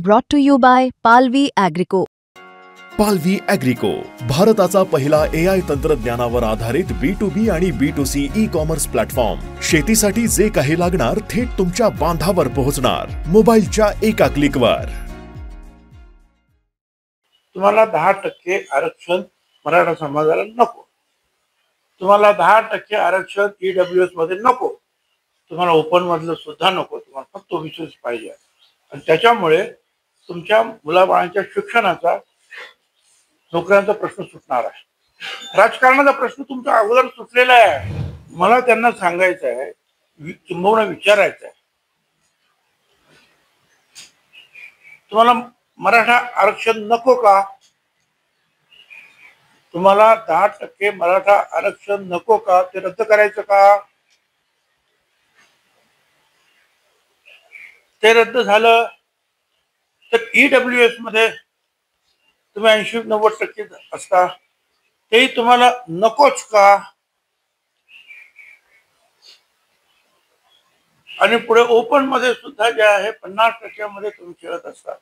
Brought to you by Palvi Agrico. पालवी ॲग्रिको, भारताचा पहिला AI तंत्रज्ञानावर आधारित B2B आणि B2C ई-कॉमर्स प्लॅटफॉर्म. शेतीसाठी जे काही लागणार थेट तुमच्या बांधावर पोहोचणार, मोबाईलच्या एका क्लिकवर. तुम्हाला 10% आरक्षण मराठा समाजाला नको, तुम्हाला 10% आरक्षण EWS मध्ये नको, तुम्हाला ओपन मधलं सुद्धा नको, तुम्हाला फक्त ओबीसीच पाहिजे. आणि त्याच्यामुळे तुमच्या मुलाबाळांच्या शिक्षणाचा, नोकऱ्यांचा प्रश्न सुटणार आहे. राजकारणाचा प्रश्न तुमचा अगोदर सुटलेला आहे. मला त्यांना सांगायचं आहे, किंबहुना विचारायचं आहे, तुम्हाला मराठा आरक्षण नको का? तुम्हाला 10% मराठा आरक्षण नको का? ते रद्द करायचं का? ते रद्द झालं तर EWS मध्ये तुम्ही 80-90% असता, तेही तुम्हाला नकोच का? आणि पुढे ओपन मध्ये सुद्धा जे आहे 50% मध्ये तुम्ही खेळत असता,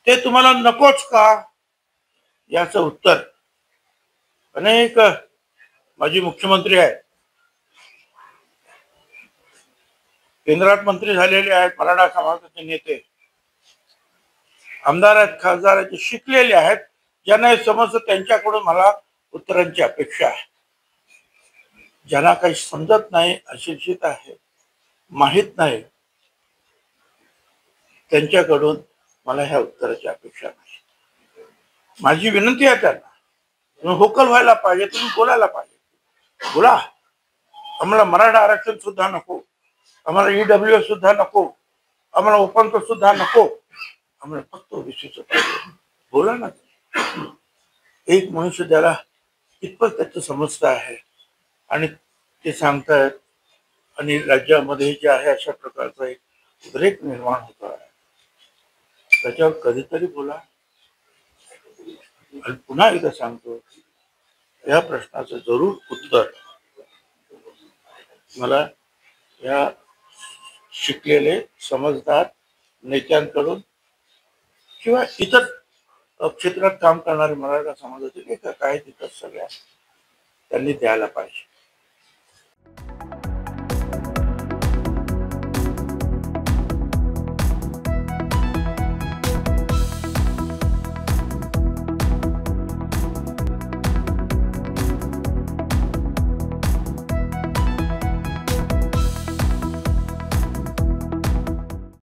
ते तुम्हाला नकोच का? याचं उत्तर अनेक माजी मुख्यमंत्री आहेत, केंद्रात मंत्री झालेले आहेत, मराठा समाजाचे नेते, आमदार आहेत, खासदार आहेत, शिकलेले आहेत, ज्यांना हे समजतं, त्यांच्याकडून मला उत्तरांची अपेक्षा आहे. ज्यांना काही समजत नाही, अशिक्षित आहे, माहित नाही, त्यांच्याकडून मला ह्या उत्तराची अपेक्षा नाही. माझी विनंती आहे त्यांना, तुम्ही व्होकल व्हायला पाहिजे, तुम्ही बोलायला पाहिजे. बोला, आम्हाला मराठा आरक्षण सुद्धा नको, आम्हाला EWS सुद्धा नको, आम्हाला ओपन सुद्धा नको, आम्हाला फक्त ओबीसीचं पाहिजे. बोला ना. एक मनुष्य ज्याला इतपत त्याचं समजतं आहे आणि ते सांगतायत, आणि राज्यामध्ये जे आहे अशा प्रकारचा एक उद्रेक निर्माण होतो आहे, त्याच्यावर कधीतरी बोला. आणि पुन्हा एकदा सांगतो, या प्रश्नाचं जरूर उत्तर मला या शिकलेले समजदार नेत्यांकडून किंवा इतर क्षेत्रात काम करणारे मराठा समाजाचे एक काय तिथं सगळ्या त्यांनी द्यायला पाहिजे.